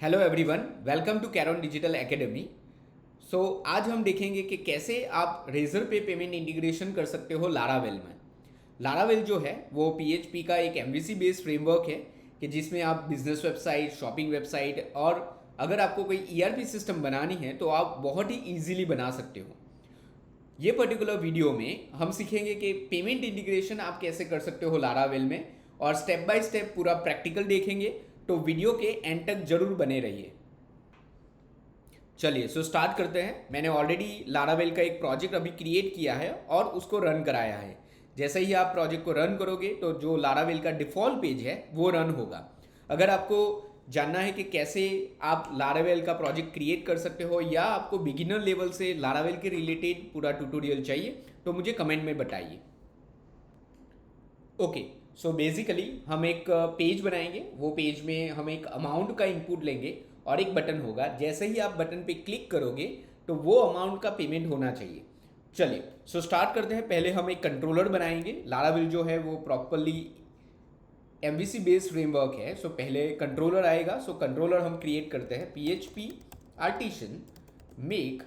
Hello everyone, welcome to Karon digital academy. आज हम देखेंगे कि कैसे आप रेजर पे पेमेंट इंटीग्रेशन कर सकते हो लारावेल में। लारावेल जो है वो पीएचपी का एक एमवीसी बेस्ड फ्रेमवर्क है कि जिसमें आप बिजनेस वेबसाइट, शॉपिंग वेबसाइट और अगर आपको कोई ईआरपी सिस्टम बनानी है तो आप बहुत ही ईजिली बना सकते हो। ये पर्टिकुलर वीडियो में हम सीखेंगे कि पेमेंट इंटीग्रेशन आप कैसे कर सकते हो लारावेल में, और स्टेप बाय स्टेप पूरा प्रैक्टिकल देखेंगे। तो वीडियो के एंड तक जरूर बने रहिए। चलिए स्टार्ट करते हैं। मैंने ऑलरेडी लारावेल का एक प्रोजेक्ट अभी क्रिएट किया है और उसको रन कराया है। जैसे ही आप प्रोजेक्ट को रन करोगे तो जो लारावेल का डिफ़ॉल्ट पेज है वो रन होगा। अगर आपको जानना है कि कैसे आप लारावेल का प्रोजेक्ट क्रिएट कर सकते हो या आपको बिगिनर लेवल से लारावेल के रिलेटेड पूरा ट्यूटोरियल चाहिए तो मुझे कमेंट में बताइए। ओके, सो बेसिकली हम एक पेज बनाएंगे। वो पेज में हम एक अमाउंट का इनपुट लेंगे और एक बटन होगा। जैसे ही आप बटन पे क्लिक करोगे तो वो अमाउंट का पेमेंट होना चाहिए। चलिए स्टार्ट करते हैं। पहले हम एक कंट्रोलर बनाएंगे। लारावेल जो है वो प्रॉपरली एमवीसी बेस्ड फ्रेमवर्क है। पहले कंट्रोलर आएगा। कंट्रोलर हम क्रिएट करते हैं PHP आर्टिशन मेक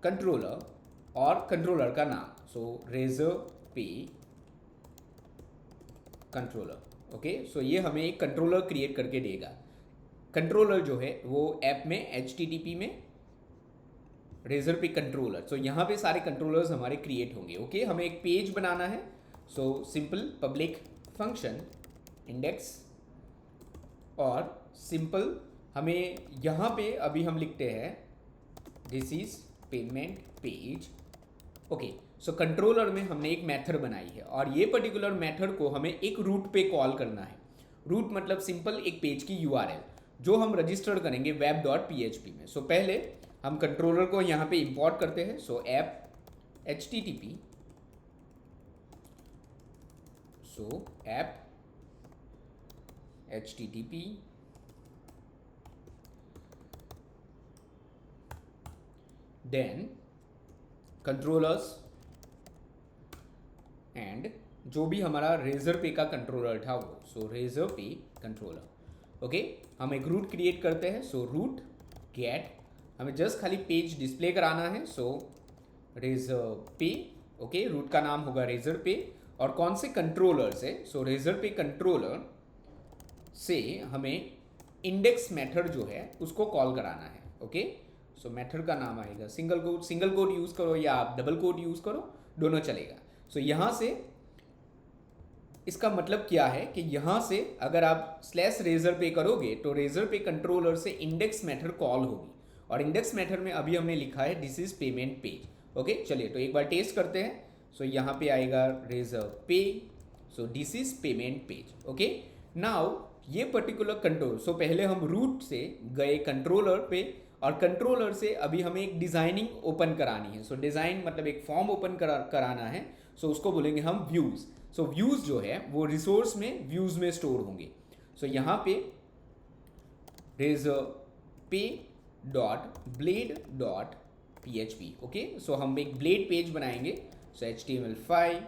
कंट्रोलर और कंट्रोलर का नाम रेजर पे कंट्रोलर। ओके, ये हमें एक कंट्रोलर क्रिएट करके देगा। कंट्रोलर जो है वो ऐप में HTTP में रेजर पे कंट्रोलर, यहाँ पे सारे कंट्रोलर्स हमारे क्रिएट होंगे। ओके, हमें एक पेज बनाना है। सिंपल पब्लिक फंक्शन इंडेक्स और सिंपल हमें यहाँ पे अभी हम लिखते हैं this is payment page. Okay, controller में हमने एक मेथड बनाई है और ये पर्टिकुलर मेथड को हमें एक रूट पे कॉल करना है। रूट मतलब सिंपल एक पेज की URL जो हम रजिस्टर करेंगे web.php में। पहले हम कंट्रोलर को यहाँ पे इंपोर्ट करते हैं। App HTTP app HTTP then controllers and जो भी हमारा रेजर पे का कंट्रोलर था वो रेजर पे कंट्रोलर। ओके, हम एक रूट क्रिएट करते हैं। रूट गेट, हमें जस्ट खाली पेज डिस्प्ले कराना है। रेजर पे। ओके, रूट का नाम होगा रेजर पे और कौन से कंट्रोलर से, रेजर पे कंट्रोलर से हमें इंडेक्स मेथड जो है उसको कॉल कराना है। ओके, मेथड का नाम आएगा सिंगल कोड यूज करो या आप डबल कोड यूज करो, दोनों चलेगा। यहाँ से इसका मतलब क्या है कि यहाँ से अगर आप /रेजर पे करोगे तो रेजर पे कंट्रोलर से इंडेक्स मेथड कॉल होगी और इंडेक्स मेथड में अभी हमने लिखा है this is payment page. Okay, चलिए तो एक बार टेस्ट करते हैं। यहाँ पे आएगा रेजर पे, this is payment page. Okay, now ये पर्टिकुलर कंट्रोल, पहले हम रूट से गए कंट्रोलर पे और कंट्रोलर से अभी हमें एक डिजाइनिंग ओपन करानी है। डिजाइन मतलब एक फॉर्म ओपन कराना है। उसको बोलेंगे हम व्यूज। व्यूज जो है वो रिसोर्स में व्यूज में स्टोर होंगे। यहाँ पे रेजर पे dot blade dot PHP। Okay, हम एक ब्लेड पेज बनाएंगे। HTML5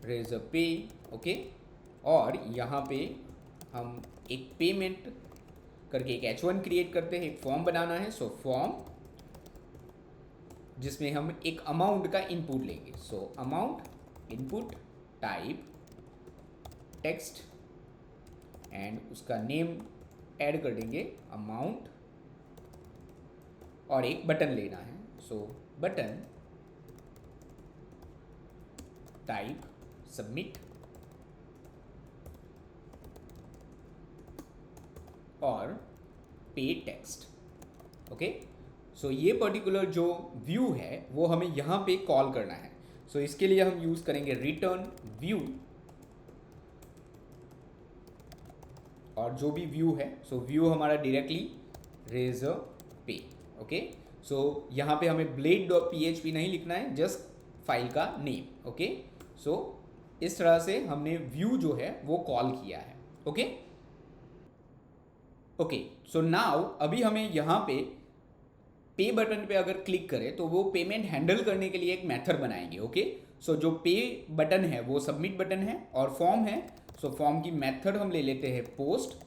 रेजर पे। ओके, और यहाँ पे हम एक पेमेंट करके एक H1 क्रिएट करते हैं। एक फॉर्म बनाना है। फॉर्म जिसमें हम एक अमाउंट का इनपुट लेंगे। Amount input type text and उसका नेम ऐड कर देंगे अमाउंट और एक बटन लेना है। बटन टाइप सबमिट और पे टेक्स्ट। ओके, ये पर्टिकुलर जो व्यू है वो हमें यहाँ पे कॉल करना है। इसके लिए हम यूज करेंगे रिटर्न व्यू और जो भी व्यू है व्यू हमारा डायरेक्टली रेजर पे। ओके, यहाँ पे हमें blade.php नहीं लिखना है, जस्ट फाइल का नेम। ओके, इस तरह से हमने व्यू जो है वो कॉल किया है। ओके ओके, नाउ अभी हमें यहाँ पे बटन पे अगर क्लिक करें तो वो पेमेंट हैंडल करने के लिए एक मेथड बनाएंगे। ओके, जो पे बटन है वो सबमिट बटन है और फॉर्म है। फॉर्म की मेथड हम ले लेते हैं पोस्ट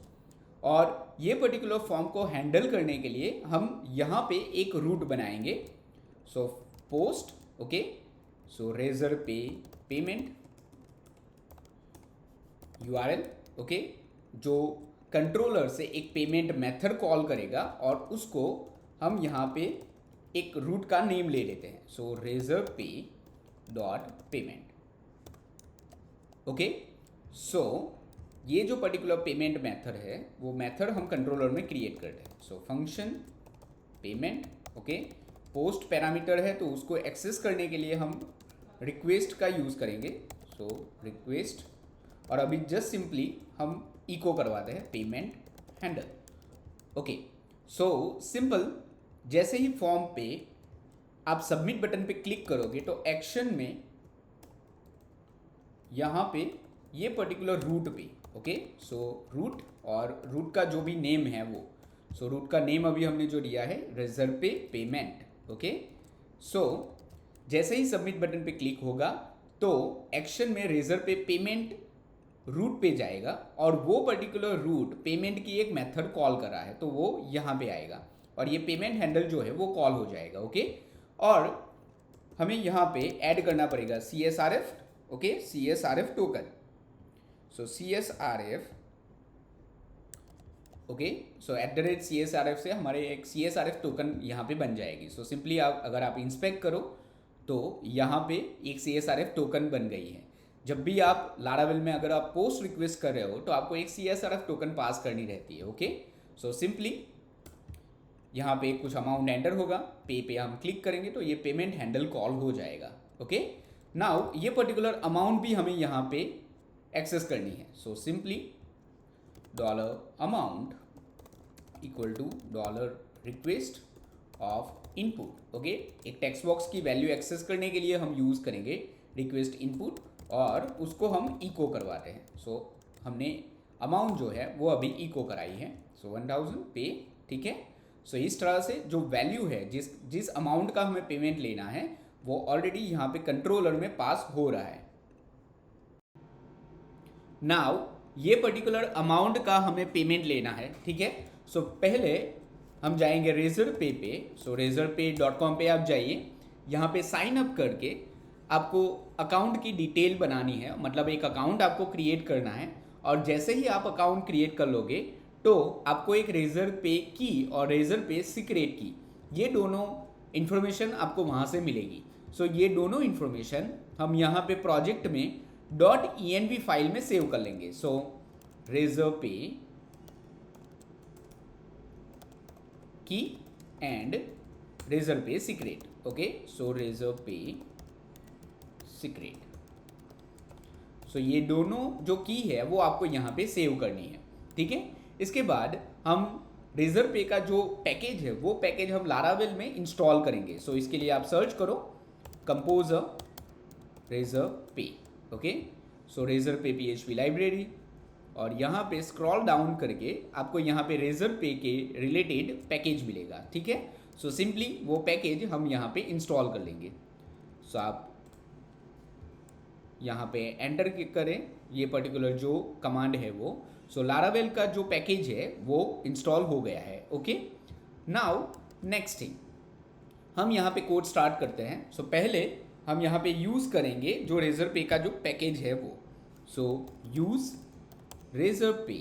और ये पर्टिकुलर फॉर्म को हैंडल करने के लिए हम यहाँ पे एक रूट बनाएंगे. सो पोस्ट, ओके, सो रेजर पे पेमेंट URL, ओके, जो कंट्रोलर से एक पेमेंट मेथड कॉल करेगा और उसको हम यहाँ पे एक रूट का नेम ले लेते हैं. सो रेजर पे डॉट पेमेंट, ओके. सो ये जो पर्टिकुलर पेमेंट मेथड है वो मेथड हम कंट्रोलर में क्रिएट करते हैं. So function payment, okay. Post parameter है तो उसको एक्सेस करने के लिए हम रिक्वेस्ट का यूज़ करेंगे. सो रिक्वेस्ट, और अभी जस्ट सिंपली हम इको करवाते हैं payment handle, okay. So simple, जैसे ही फॉर्म पे आप सबमिट बटन पे क्लिक करोगे तो एक्शन में यहाँ पे ये पर्टिकुलर रूट पे, ओके. सो रूट, और रूट का जो भी नेम है वो, सो रूट का नेम अभी हमने जो दिया है रेजर पे पेमेंट, ओके. सो जैसे ही सबमिट बटन पे क्लिक होगा तो एक्शन में रेजर पे पेमेंट रूट पे जाएगा और वो पर्टिकुलर रूट पेमेंट की एक मेथड कॉल कर रहा है तो वो यहाँ पे आएगा और ये पेमेंट हैंडल जो है वो कॉल हो जाएगा, ओके. और हमें यहाँ पे ऐड करना पड़ेगा CSRF, ओके, CSRF टोकन. सो CSRF, ओके. सो @CSRF से हमारे एक CSRF टोकन यहाँ पे बन जाएगी. सो सिंपली आप अगर आप इंस्पेक्ट करो तो यहाँ पे एक CSRF टोकन बन गई है. जब भी आप लारावेल में अगर आप पोस्ट रिक्वेस्ट कर रहे हो तो आपको एक CSRF टोकन पास करनी रहती है, ओके. सो सिंपली यहाँ पे कुछ अमाउंट एंटर होगा, पे हम क्लिक करेंगे तो ये पेमेंट हैंडल कॉल हो जाएगा, ओके. नाउ ये पर्टिकुलर अमाउंट भी हमें यहाँ पे एक्सेस करनी है. So simply $amount equal to $request of input, okay. एक टेक्स्ट बॉक्स की वैल्यू एक्सेस करने के लिए हम यूज़ करेंगे रिक्वेस्ट इनपुट और उसको हम इको करवाते हैं. सो हमने अमाउंट जो है वो अभी इको कराई है. सो 1000 पे, ठीक है. सो इस तरह से जो वैल्यू है, जिस अमाउंट का हमें पेमेंट लेना है वो ऑलरेडी यहाँ पे कंट्रोलर में पास हो रहा है. नाउ ये पर्टिकुलर अमाउंट का हमें पेमेंट लेना है, ठीक है. सो पहले हम जाएंगे रेजर पे पे. सो razorpay.com पे आप जाइए. यहाँ पे साइन अप करके आपको अकाउंट की डिटेल बनानी है, मतलब एक अकाउंट आपको क्रिएट करना है. और जैसे ही आप अकाउंट क्रिएट कर लोगे तो आपको एक रेजर पे की और रेजर पे सीक्रेट की, ये दोनों इन्फॉर्मेशन आपको वहाँ से मिलेगी. सो ये दोनों इन्फॉर्मेशन हम यहाँ पे प्रोजेक्ट में .env फाइल में सेव कर लेंगे. सो रेजर पे की एंड रेजर पे सीक्रेट, ओके. सो रेजर पे सीक्रेट. सो ये दोनों जो की है वो आपको यहाँ पे सेव करनी है, ठीक है. इसके बाद हम रेजर पे का जो पैकेज है वो पैकेज हम लारावेल में इंस्टॉल करेंगे. सो इसके लिए आप सर्च करो कंपोजर रेजर पे, ओके. सो रेजर पे PHP लाइब्रेरी और यहाँ पे स्क्रॉल डाउन करके आपको यहाँ पे रेजर पे के रिलेटेड पैकेज मिलेगा, ठीक है. सो सिंपली वो पैकेज हम यहाँ पे इंस्टॉल कर लेंगे. सो आप यहाँ पे एंटर करें ये पर्टिकुलर जो कमांड है वो. सो लारावेल का जो पैकेज है वो इंस्टॉल हो गया है, ओके. नाउ नेक्स्ट थिंग, हम यहाँ पे कोड स्टार्ट करते हैं. सो पहले हम यहाँ पे यूज़ करेंगे जो रेजर पे का जो पैकेज है वो. सो यूज़ रेजर पे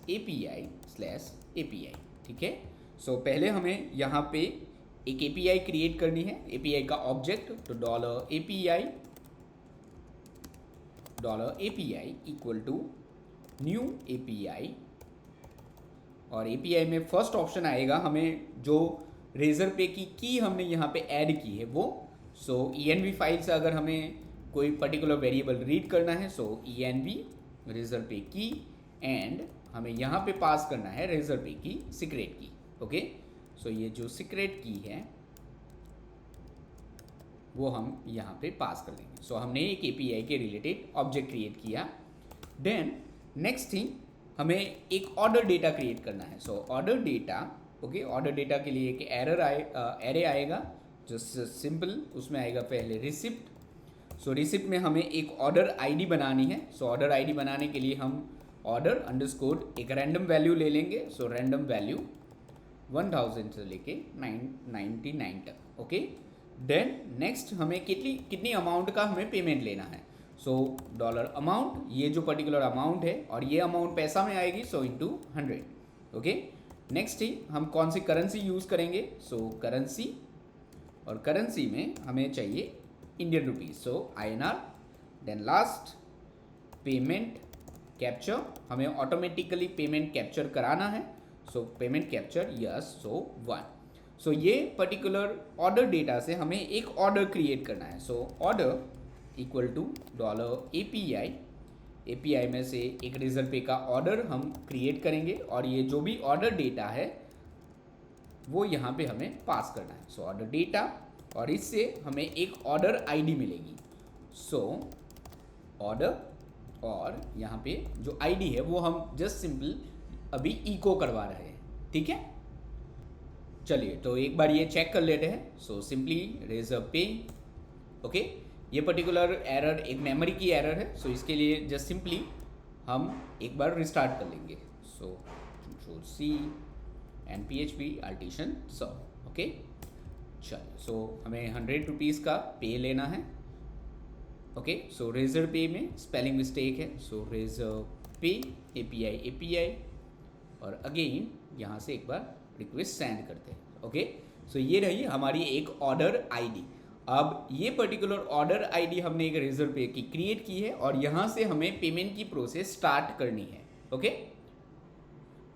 /API/API, ठीक है. सो पहले हमें यहाँ पे एक API क्रिएट करनी है, API का ऑब्जेक्ट. तो $API equal to new API और API में फर्स्ट ऑप्शन आएगा हमें जो रेजर पे की हमने यहाँ पे ऐड की है वो. सो env फाइल से अगर हमें कोई पर्टिकुलर वेरिएबल रीड करना है सो env रेजर पे की एंड हमें यहाँ पे पास करना है रेजर पे की सीक्रेट की, ओके. सो ये जो सीक्रेट की है वो हम यहाँ पे पास कर लेंगे. सो हमने एक API के रिलेटेड ऑब्जेक्ट क्रिएट किया. देन नेक्स्ट थिंग, हमें एक ऑर्डर डेटा क्रिएट करना है. So order data, okay. Order data के लिए एक एरे आएगा जो सिंपल, उसमें आएगा पहले रिसिप्ट सो रिसिप्ट में हमें एक ऑर्डर आईडी बनानी है। सो ऑर्डर आईडी बनाने के लिए हम ऑर्डर अंडरस्कोर एक रैंडम वैल्यू ले लेंगे। सो रैंडम वैल्यू 1000 से लेके 999 तक। ओके, देन नेक्स्ट हमें कितनी अमाउंट का हमें पेमेंट लेना है। सो डॉलर अमाउंट, ये जो पर्टिकुलर अमाउंट है और ये अमाउंट पैसा में आएगी, सो इंटू 100। ओके, नेक्स्ट ही हम कौन सी करेंसी यूज़ करेंगे। सो करेंसी, और करेंसी में हमें चाहिए Indian rupees, so INR। Then last payment capture, हमें ऑटोमेटिकली पेमेंट कैप्चर कराना है। So payment capture yes, so 1। So ये पर्टिकुलर ऑर्डर डेटा से हमें एक ऑर्डर क्रिएट करना है। So order equal to API में से एक रेजर पे का ऑर्डर हम क्रिएट करेंगे और ये जो भी ऑर्डर डेटा है वो यहाँ पे हमें पास करना है। सो ऑर्डर डेटा, और इससे हमें एक ऑर्डर आईडी मिलेगी। सो ऑर्डर, और यहाँ पे जो आईडी है वो हम जस्ट सिंपल अभी इको करवा रहे हैं। ठीक है, चलिए तो एक बार ये चेक कर लेते हैं। सो सिंपली रेजर पे। ओके, ये पर्टिकुलर एरर एक मेमोरी की एरर है। सो इसके लिए जस्ट सिंपली हम एक बार रिस्टार्ट कर लेंगे। So Ctrl+C and PHP artisan serve. Okay, चलिए सो हमें 100 रुपीज़ का पे लेना है। ओके, सो रेजर पे में स्पेलिंग मिस्टेक है। सो रेजर पे API, और अगेन यहाँ से एक बार रिक्वेस्ट सेंड करते हैं। ओके, सो ये रही हमारी एक ऑर्डर आईडी। अब ये पर्टिकुलर ऑर्डर आईडी हमने एक रेजर पे की क्रिएट की है और यहाँ से हमें पेमेंट की प्रोसेस स्टार्ट करनी है। ओके,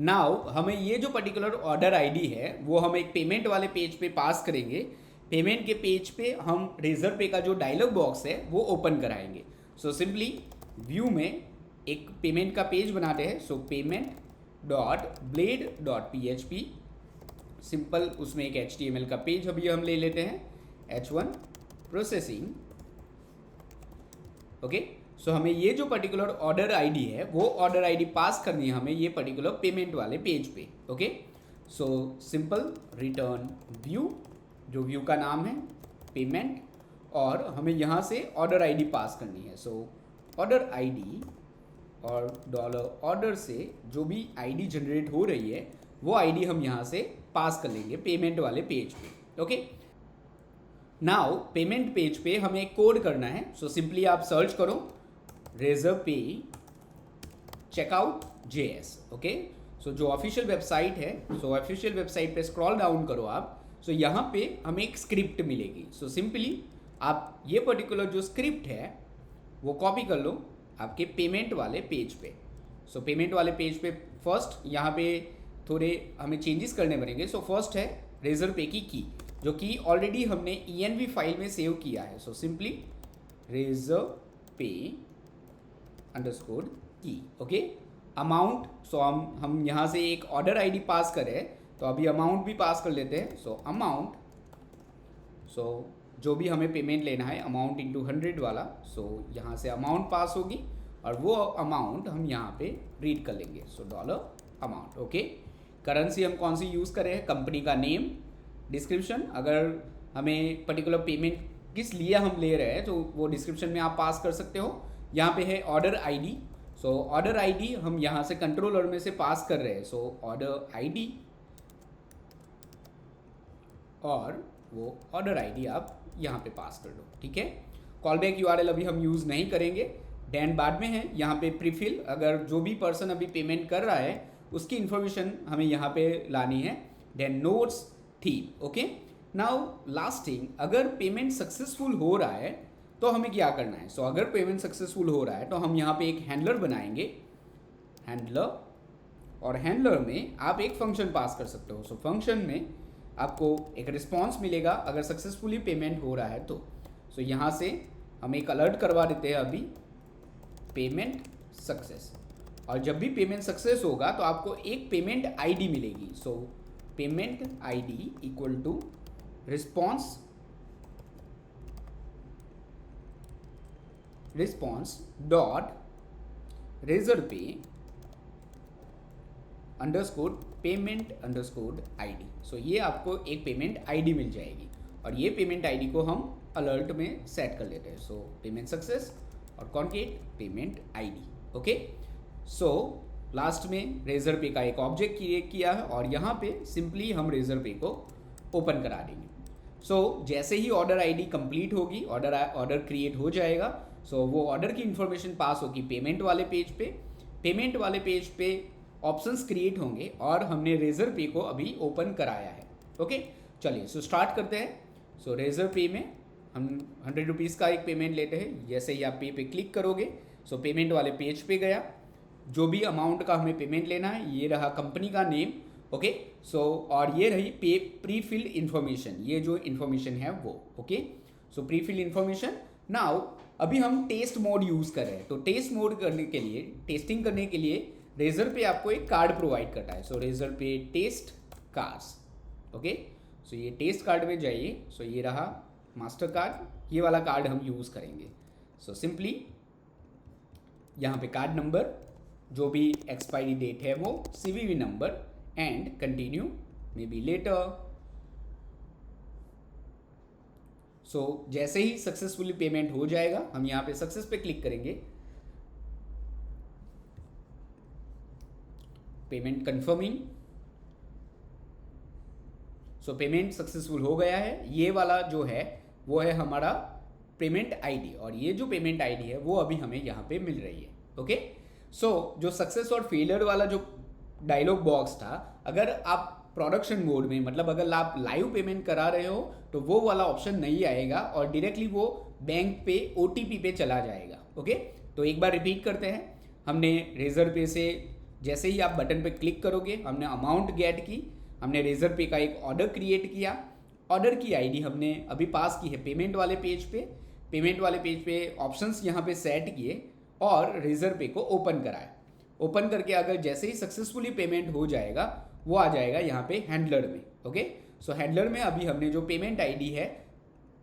नाउ हमें ये जो पर्टिकुलर ऑर्डर आईडी है वो हम एक पेमेंट वाले पेज पे पास करेंगे। पेमेंट के पेज पे हम रेजर पे का जो डायलॉग बॉक्स है वो ओपन कराएंगे। सो सिंपली व्यू में एक पेमेंट का पेज बनाते हैं। सो payment.blade.php, सिंपल उसमें एक HTML का पेज अभी हम ले लेते हैं। H1 processing. ओके, सो हमें ये जो पर्टिकुलर ऑर्डर आईडी है वो ऑर्डर आईडी पास करनी है हमें ये पर्टिकुलर पेमेंट वाले पेज पे। Okay, so simple return view, जो व्यू का नाम है पेमेंट, और हमें यहाँ से ऑर्डर आईडी पास करनी है। सो ऑर्डर आईडी, और डॉलर ऑर्डर से जो भी आईडी जनरेट हो रही है वो आईडी हम यहाँ से पास कर लेंगे पेमेंट वाले पेज पे। ओके, नाउ पेमेंट पेज पे हमें एक कोड करना है। सो सिंपली आप सर्च करो रेजर पे चेकआउट JS। ओके, सो जो ऑफिशियल वेबसाइट है, सो ऑफिशियल वेबसाइट पे स्क्रॉल डाउन करो आप। सो यहाँ पे हमें एक स्क्रिप्ट मिलेगी। सो सिंपली आप ये पर्टिकुलर जो स्क्रिप्ट है वो कॉपी कर लो आपके पेमेंट वाले पेज पे। सो पेमेंट वाले पेज पे फर्स्ट यहाँ पे थोड़े हमें चेंजेस करने पड़ेंगे। सो फर्स्ट है रेजर पे की जो कि ऑलरेडी हमने ENV फाइल में सेव किया है। सो सिंपली रेजर पे अंडरस्कोर की। ओके, अमाउंट, सो हम यहाँ से एक ऑर्डर आईडी पास करें तो अभी अमाउंट भी पास कर लेते हैं। सो अमाउंट, सो जो भी हमें पेमेंट लेना है अमाउंट इंटू 100 वाला। सो यहाँ से अमाउंट पास होगी और वो अमाउंट हम यहाँ पे रीड कर लेंगे। सो डॉलर अमाउंट। ओके, करेंसी हम कौन सी यूज़ करें, कंपनी का नेम, डिस्क्रिप्शन, अगर हमें पर्टिकुलर पेमेंट किस लिए हम ले रहे हैं तो वो डिस्क्रिप्शन में आप पास कर सकते हो। यहाँ पे है order ID. So order ID हम यहाँ से कंट्रोलर में से पास कर रहे हैं। सो ऑर्डर आईडी, और वो ऑर्डर आईडी आप यहाँ पे पास कर दो। ठीक है, कॉल बैक URL अभी हम यूज़ नहीं करेंगे, देन बाद में है। यहाँ पे प्रीफिल, अगर जो भी पर्सन अभी पेमेंट कर रहा है उसकी इन्फॉर्मेशन हमें यहाँ पे लानी है। Then notes theme. Okay, now last thing, अगर पेमेंट सक्सेसफुल हो रहा है तो हमें क्या करना है। सो अगर पेमेंट सक्सेसफुल हो रहा है तो हम यहाँ पे एक हैंडलर बनाएंगे, हैंडलर, और हैंडलर में आप एक फंक्शन पास कर सकते हो। सो फंक्शन में आपको एक रिस्पॉन्स मिलेगा अगर सक्सेसफुली पेमेंट हो रहा है तो। सो यहाँ से हम एक अलर्ट करवा देते हैं अभी पेमेंट सक्सेस, और जब भी पेमेंट सक्सेस होगा तो आपको एक पेमेंट आईडी मिलेगी। So payment ID equal to response dot Razorpay underscore payment underscore ID. So ये आपको एक पेमेंट आईडी मिल जाएगी और ये पेमेंट आईडी को हम अलर्ट में सेट कर लेते हैं। सो पेमेंट सक्सेस और concat payment ID. Okay, so last में रेजर पे का एक ऑब्जेक्ट क्रिएट किया है और यहाँ पे सिंपली हम रेजर पे को ओपन करा देंगे। सो जैसे ही ऑर्डर आईडी कंप्लीट होगी, ऑर्डर क्रिएट हो जाएगा। सो वो ऑर्डर की इंफॉर्मेशन पास होगी पेमेंट वाले पेज पे। पेमेंट वाले पेज पे ऑप्शंस क्रिएट होंगे और हमने रेजर पे को अभी ओपन कराया है। ओके, चलिए सो स्टार्ट करते हैं। सो रेजर पे में हम 100 रुपीज़ का एक पेमेंट लेते हैं। जैसे ही आप पे क्लिक करोगे सो पेमेंट वाले पेज पे गया। जो भी अमाउंट का हमें पेमेंट लेना है, ये रहा कंपनी का नेम। ओके, सो और ये रही पे प्री फिल इन्फॉर्मेशन, ये जो इन्फॉर्मेशन है वो। Okay, so pre fill information. Now अभी हम टेस्ट मोड यूज़ कर रहे हैं, तो टेस्ट मोड करने के लिए, टेस्टिंग करने के लिए रेजर पे आपको एक कार्ड प्रोवाइड करता है। सो रेजर पे टेस्ट कार्ड्स। ओके, सो ये टेस्ट कार्ड में जाइए। सो ये रहा मास्टर कार्ड, ये वाला कार्ड हम यूज़ करेंगे। सो सिंपली यहाँ पे कार्ड नंबर, जो भी एक्सपायरी डेट है वो, CVV number and continue may be later. So जैसे ही सक्सेसफुली पेमेंट हो जाएगा, हम यहाँ पे सक्सेस पे क्लिक करेंगे। Payment confirming. So payment successful हो गया है। ये वाला जो है वो है हमारा पेमेंट आईडी, और ये जो पेमेंट आईडी है वो अभी हमें यहाँ पे मिल रही है। ओके, सो जो सक्सेस और फेलियर वाला जो डायलॉग बॉक्स था, अगर आप प्रोडक्शन मोड में, मतलब अगर आप लाइव पेमेंट करा रहे हो तो वो वाला ऑप्शन नहीं आएगा और डायरेक्टली वो बैंक पे ओटीपी पे चला जाएगा। ओके, तो एक बार रिपीट करते हैं। हमने रेजर पे से जैसे ही आप बटन पे क्लिक करोगे, हमने अमाउंट गेट की, हमने रेजर पे का एक ऑर्डर क्रिएट किया। ऑर्डर की आईडी हमने अभी पास की है पेमेंट वाले पेज पे। पेमेंट वाले पेज पे ऑप्शंस यहाँ पे सेट किए और रेजर पे को ओपन कराया। ओपन करके अगर जैसे ही सक्सेसफुली पेमेंट हो जाएगा, वो आ जाएगा यहाँ पे हैंडलर में। ओके, सो हैंडलर में अभी हमने जो पेमेंट आईडी है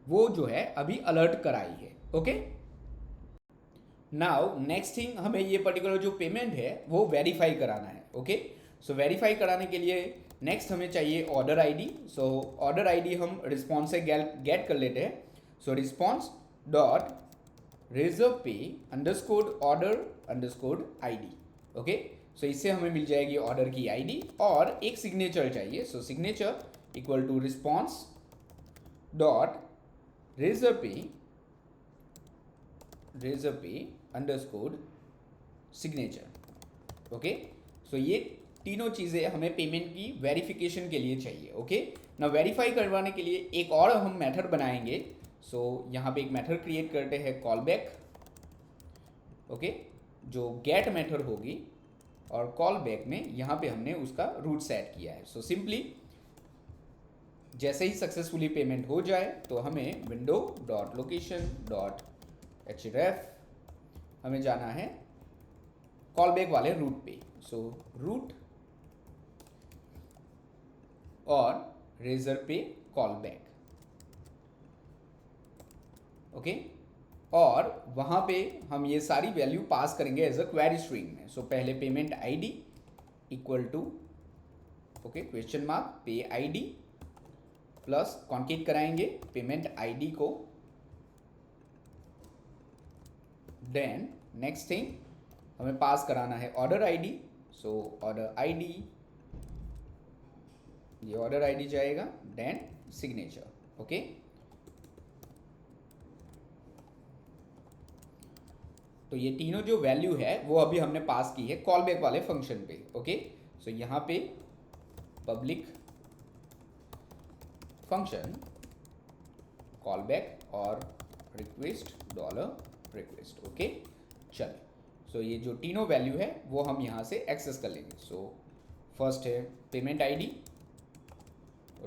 वो जो है अभी अलर्ट कराई है। ओके, नाउ नेक्स्ट थिंग, हमें ये पर्टिकुलर जो पेमेंट है वो वेरीफाई कराना है। ओके, सो वेरीफाई कराने के लिए नेक्स्ट हमें चाहिए order ID. So order ID हम रिस्पॉन्स से गेट कर लेते हैं। So response dot Razorpay underscore order underscore ID. Okay, so इससे हमें मिल जाएगी ऑर्डर की आईडी और एक सिग्नेचर चाहिए। So signature equal to response dot Razorpay underscore signature. Okay, so ये तीनों चीज़ें हमें पेमेंट की वेरिफिकेशन के लिए चाहिए। ओके, ना वेरीफाई करवाने के लिए एक और हम मेथड बनाएंगे। सो यहाँ पे एक मेथड क्रिएट करते हैं कॉल बैक। ओके, जो गेट मेथड होगी और कॉल बैक में यहाँ पे हमने उसका रूट सेट किया है। सो सिंपली जैसे ही सक्सेसफुली पेमेंट हो जाए तो हमें window dot location dot href हमें जाना है कॉल बैक वाले रूट पे। सो रूट और रेजर पे कॉल बैक। ओके, और वहाँ पे हम ये सारी वैल्यू पास करेंगे एज अ क्वेरी स्ट्रिंग में। सो पहले payment ID equal to okay question mark pay ID plus concat कराएंगे पेमेंट आईडी को। देन नेक्स्ट थिंग हमें पास कराना है order ID. So order ID, ये ऑर्डर आईडी जाएगा, देन सिग्नेचर। ओके, तो ये तीनों जो वैल्यू है वो अभी हमने पास की है कॉल बैक वाले फंक्शन पे। ओके, सो यहाँ पे पब्लिक फंक्शन कॉल बैक और रिक्वेस्ट डॉलर रिक्वेस्ट। ओके, चलिए, सो ये जो तीनों वैल्यू है वो हम यहाँ से एक्सेस कर लेंगे। सो फर्स्ट है payment ID,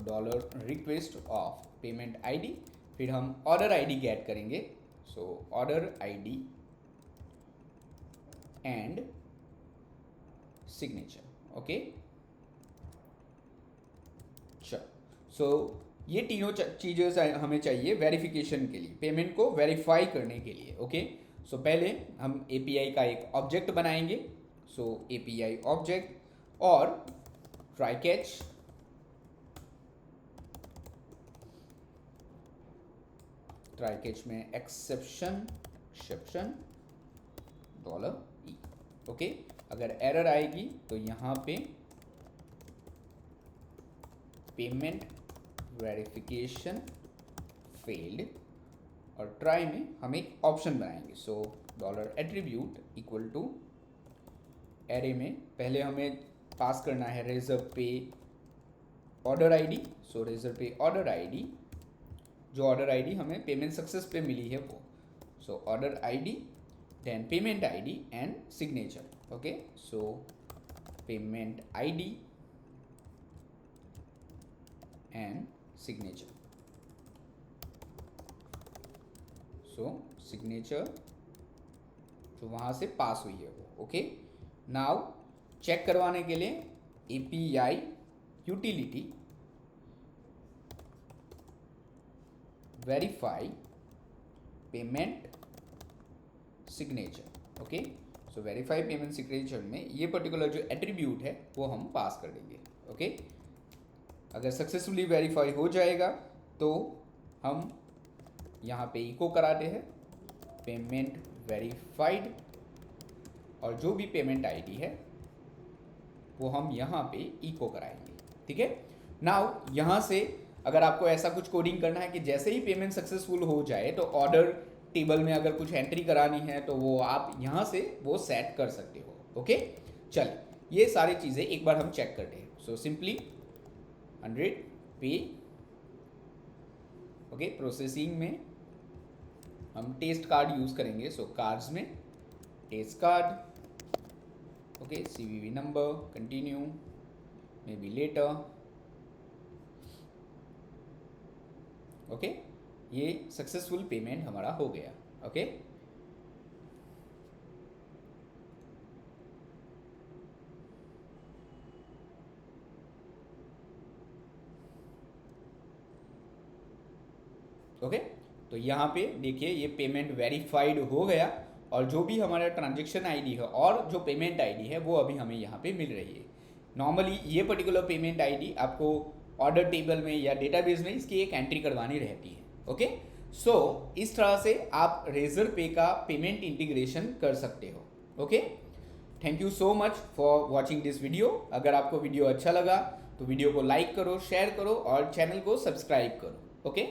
dollar request of payment ID, फिर हम ऑर्डर आईडी गेट करेंगे। सो order ID and signature. Okay, चलो, सो ये तीनों चीज़ें हमें चाहिए वेरिफिकेशन के लिए, पेमेंट को वेरीफाई करने के लिए। ओके, सो पहले हम एपीआई का एक ऑब्जेक्ट बनाएंगे। सो एपीआई ऑब्जेक्ट और ट्राई ट्राई कैच में एक्सेप्शन $E। ओके, अगर एरर आएगी तो यहाँ पे पेमेंट वेरिफिकेशन फेल्ड, और ट्राई में हम एक ऑप्शन बनाएंगे। So $attribute equal to array में पहले हमें पास करना है Razorpay order ID. So Razorpay order ID, जो ऑर्डर आईडी हमें पेमेंट सक्सेस पे मिली है वो। So order ID then payment ID and signature. Okay, so payment ID and signature. So signature जो वहाँ से पास हुई है वो। ओके, नाउ चेक करवाने के लिए API utility verify payment signature. Okay, so verify payment signature में ये पर्टिकुलर जो एट्रीब्यूट है वो हम पास कर देंगे। ओके, अगर सक्सेसफुली वेरीफाई हो जाएगा तो हम यहाँ पे इको कराते हैं पेमेंट वेरीफाइड, और जो भी पेमेंट आईडी है वो हम यहाँ पे इको कराएंगे। ठीक है, नाउ यहाँ से अगर आपको ऐसा कुछ कोडिंग करना है कि जैसे ही पेमेंट सक्सेसफुल हो जाए तो ऑर्डर टेबल में अगर कुछ एंट्री करानी है तो वो आप यहाँ से वो सेट कर सकते हो। ओके, चलिए ये सारी चीज़ें एक बार हम चेक करते हैं। सो सिंपली 100 पे। ओके, प्रोसेसिंग में हम टेस्ट कार्ड यूज़ करेंगे। सो कार्ड्स में test card, okay, CVV number, continue, may be later. Okay, ये सक्सेसफुल पेमेंट हमारा हो गया। ओके, ओके, तो यहाँ पे देखिए ये पेमेंट वेरीफाइड हो गया, और जो भी हमारा ट्रांजेक्शन आईडी है और जो पेमेंट आईडी है वो अभी हमें यहाँ पे मिल रही है। नॉर्मली ये पर्टिकुलर पेमेंट आईडी आपको ऑर्डर टेबल में या डेटाबेस में इसकी एक एंट्री करवानी रहती है। ओके, सो इस तरह से आप रेजर पे का पेमेंट इंटीग्रेशन कर सकते हो। Okay, thank you so much for watching this video. अगर आपको वीडियो अच्छा लगा तो वीडियो को लाइक करो, शेयर करो और चैनल को सब्सक्राइब करो। ओके।